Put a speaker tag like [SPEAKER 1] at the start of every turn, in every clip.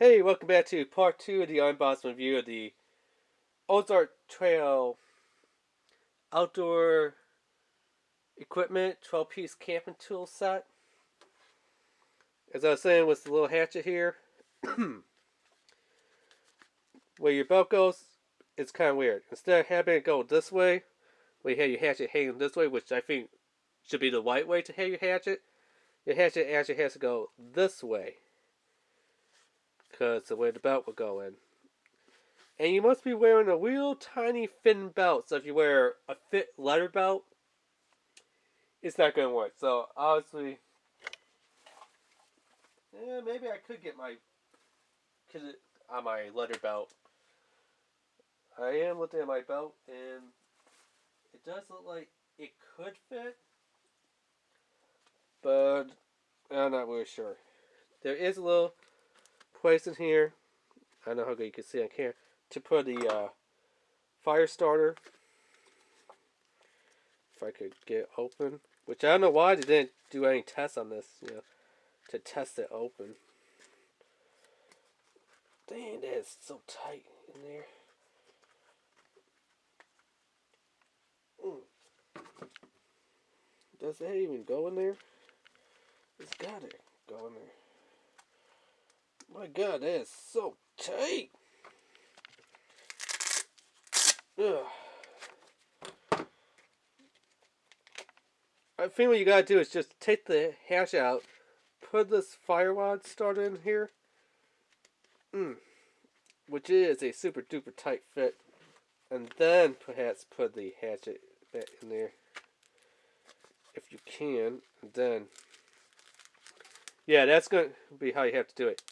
[SPEAKER 1] Hey, welcome back to part 2 of the unboxing review of the Ozark Trail Outdoor Equipment 12-piece camping tool set. As I was saying with the little hatchet here, where your belt goes, it's kind of weird. Instead of having it go this way, where you have your hatchet hanging this way, which I think should be the right way to have your hatchet actually has to go this way, because the way the belt will go in. And you must be wearing a real tiny thin belt. So if you wear a fit leather belt, it's not going to work. So obviously, maybe I could get on my leather belt. I am looking at my belt, and it does look like it could fit, but I'm not really sure. There is a little place in here. I don't know how good you can see on camera to put the fire starter. If I could get it open, which I don't know why they didn't do any tests on this, to test it open. Dang, that is so tight in there. Does that even go in there? It's gotta go in there. My God, that is so tight. Ugh. I think what you gotta do is just take the hatch out, put this firewad starter in here, which is a super duper tight fit, and then perhaps put the hatchet back in there if you can. And then, yeah, that's going to be how you have to do it.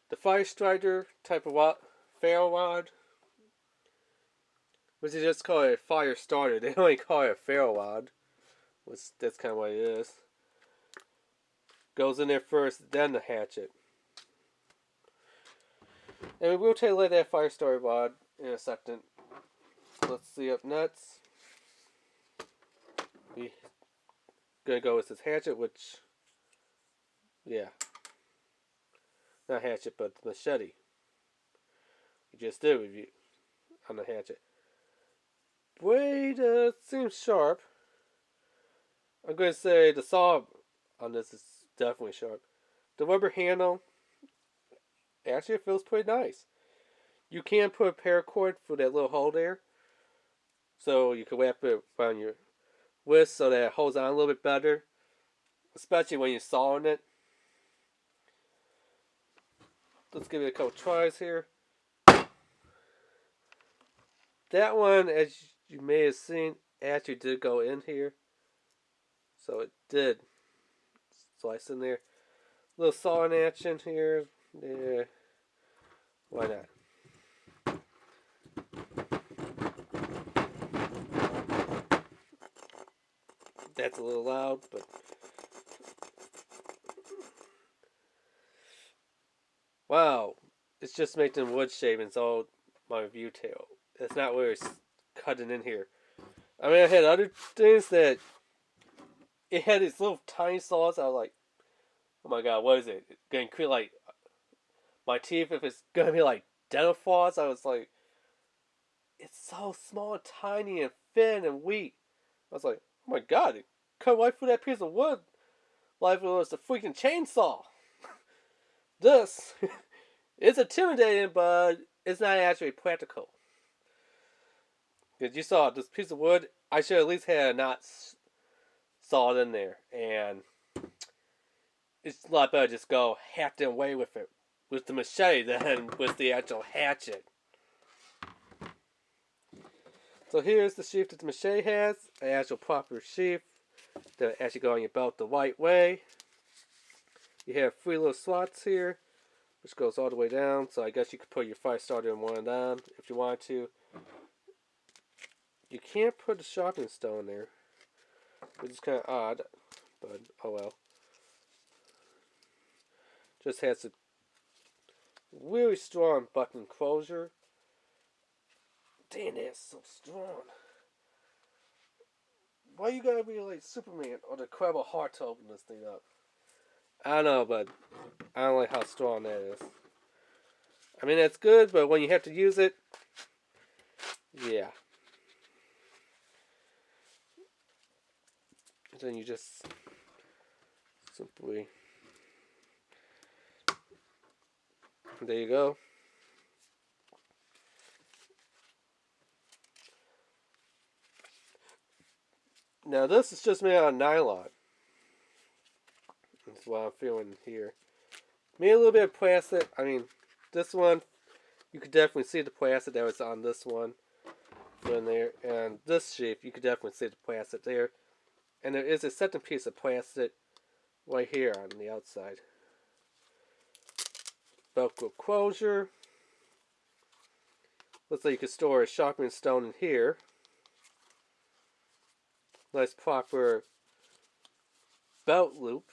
[SPEAKER 1] The fire strider type of ferro rod, which is just called a fire starter. They only call it a ferro rod, which that's kind of what it is. Goes in there first, then the hatchet. And we will take a look at that fire starter rod in a second. Let's see up next. We're gonna go with this hatchet, which, yeah, not hatchet, but machete. We just did review on the hatchet. Blade seems sharp. I'm going to say the saw on this is definitely sharp. The rubber handle actually feels pretty nice. You can put a paracord for that little hole there, so you can wrap it around your wrist so that it holds on a little bit better, especially when you're sawing it. Let's give it a couple tries here. That one, as you may have seen, actually did go in here. So it did slice in there. Little sawing action here. Yeah. Why not? That's a little loud, but wow. It's just making wood shavings all my review tail. It's not where it's cutting in here. I mean, I had other things that it had these little tiny saws. I was like, oh my God, what is it? It's going to create like my teeth if it's going to be like dental floss. I was like, it's so small and tiny and thin and weak. I was like, oh my God, it cut right through that piece of wood like it was a freaking chainsaw. This is intimidating, but it's not actually practical. Because you saw this piece of wood, I should at least had a knot sawed in there. And it's a lot better just go hack them away with it with the machete than with the actual hatchet. So here's the sheath that the machete has, an actual proper sheath that actually go on your belt the right way. You have 3 little slots here, which goes all the way down. So I guess you could put your fire starter in one down if you want to. You can't put a sharpening stone there, which is kind of odd, but oh well. Just has a really strong button closure. Damn, that's so strong. Why you gotta be like Superman or the Incredible Hulk to open this thing up? I don't know, but I don't like how strong that is. I mean, it's good, but when you have to use it, yeah. Then you just simply, there you go. Now this is just made out of nylon. That's what I'm feeling here. Maybe a little bit of plastic. I mean, this one, you could definitely see the plastic that was on this one. In there. And this shape, you could definitely see the plastic there. And there is a second piece of plastic right here on the outside. Velcro closure. Looks like you could store a sharpening stone in here. Nice proper belt loop.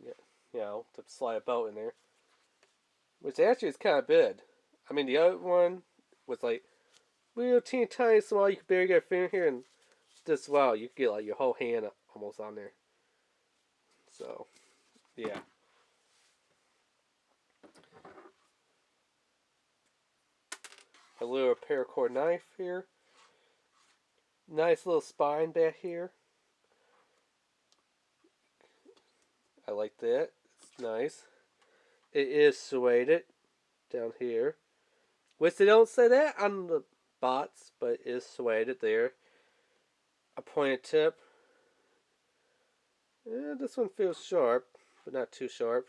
[SPEAKER 1] Yeah, you know, to slide a belt in there. Which actually is kind of big. I mean, the other one was like real teeny tiny small. You could barely get a finger here, and this, wow, you could get like your whole hand almost on there. So, yeah. A little paracord knife here. Nice little spine back here. I like that. It's nice. It is serrated down here. Which they don't say that on the bots, but it is serrated there. A pointed tip. Yeah, this one feels sharp, but not too sharp.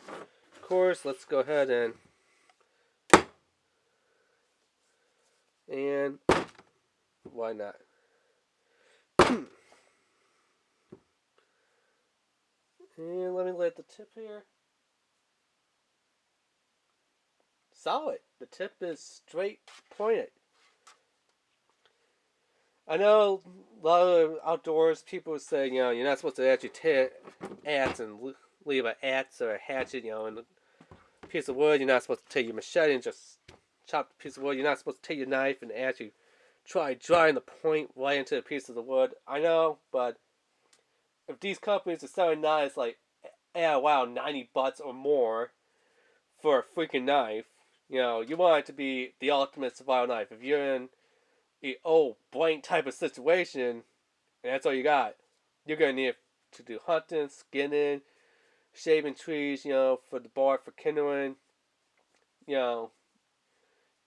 [SPEAKER 1] Of course, let's go ahead and why not? And let me light the tip here. Solid. The tip is straight pointed. I know a lot of outdoors people say, you know, you're not supposed to actually take adze and leave an adze or a hatchet, you know, in a piece of wood. You're not supposed to take your machete and just chop the piece of wood. You're not supposed to take your knife and actually try drawing the point right into a piece of the wood. I know, but if these companies are selling knives like, yeah, wow, $90 or more for a freaking knife, you know, you want it to be the ultimate survival knife. If you're in a blank type of situation, and that's all you got, you're gonna need it to do hunting, skinning, shaving trees, you know, for the bark, for kindling. You know,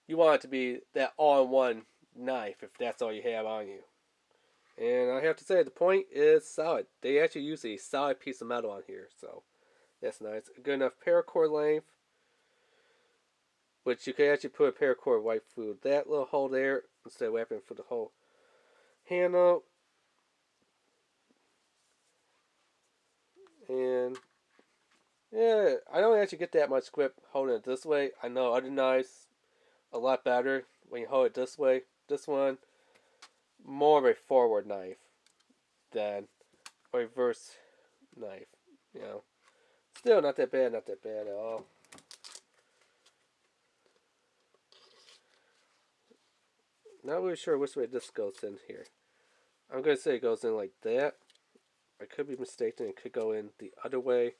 [SPEAKER 1] you want it to be that all-in-one knife if that's all you have on you. And I have to say, the point is solid. They actually use a solid piece of metal on here, so that's nice. Good enough paracord length, which you can actually put a paracord right through that little hole there instead of wrapping for the whole handle. And yeah, I don't actually get that much grip holding it this way. I know other knives a lot better when you hold it this way. This one, more of a forward knife than a reverse knife. You know, still not that bad, not that bad at all. Not really sure which way this goes in here. I'm going to say it goes in like that. I could be mistaken. It could go in the other way.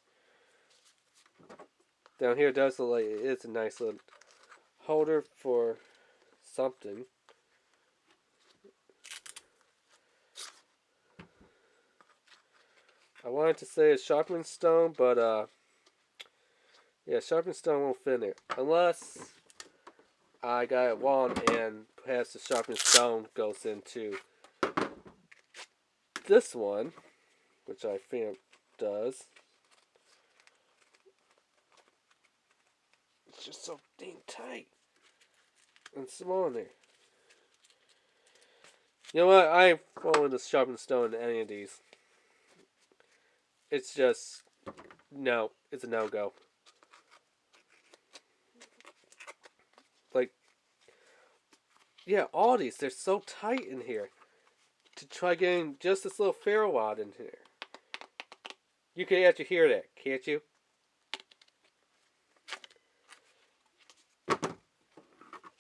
[SPEAKER 1] Down here does look like it is a nice little holder for something. I wanted to say a sharpening stone, but yeah, sharpening stone won't fit in there. Unless I got it wrong and perhaps the sharpening stone goes into this one, which I think it does. It's just so dang tight and small in there. You know what? I ain't following the sharpening stone in any of these. It's just, no, it's a no-go. Like, yeah, all these, they're so tight in here. To try getting just this little ferro rod in here. You can actually hear that, can't you?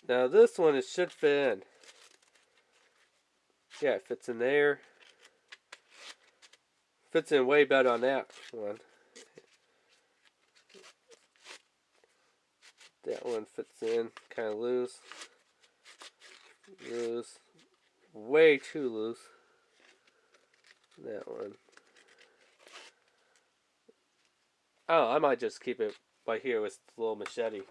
[SPEAKER 1] Now this one, it should fit in. Yeah, it fits in there. Fits in way better on that one. That one fits in kind of loose. Loose. Way too loose. That one. Oh, I might just keep it right here with the little machete.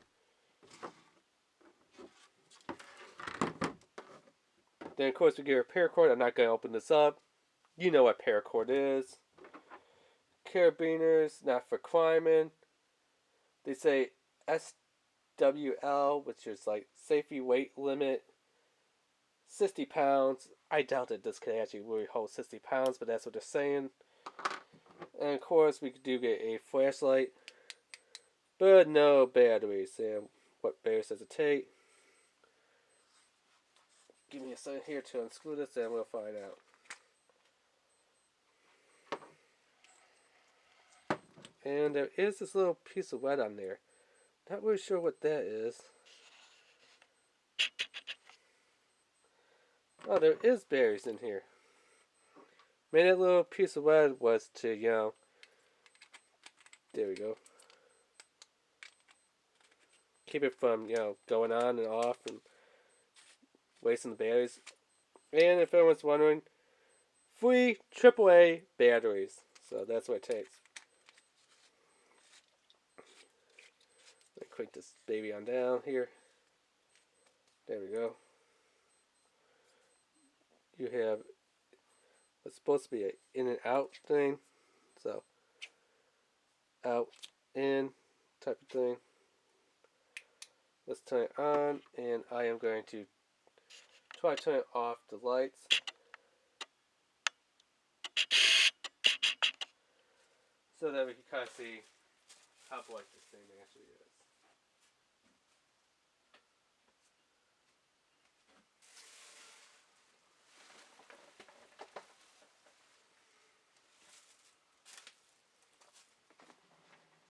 [SPEAKER 1] Then, of course, we get our paracord. I'm not going to open this up. You know what paracord is. Carabiners, not for climbing. They say SWL, which is like safety weight limit, 60 pounds. I doubt that this can actually really hold 60 pounds, but that's what they're saying. And of course, we do get a flashlight, but no batteries. And what batteries does it take? Give me a second here to unscrew this, and we'll find out. And there is this little piece of lead on there. Not really sure what that is. Oh, there is berries in here. Maybe that little piece of lead was to, there we go. Keep it from, going on and off and wasting the batteries. And if anyone's wondering, free AAA batteries. So that's what it takes. Let me crank this baby on down here. There we go. You have what's supposed to be an in and out thing. So, out, in type of thing. Let's turn it on, and I am going to try to turn off the lights. So that we can kind of see how bright this thing actually is.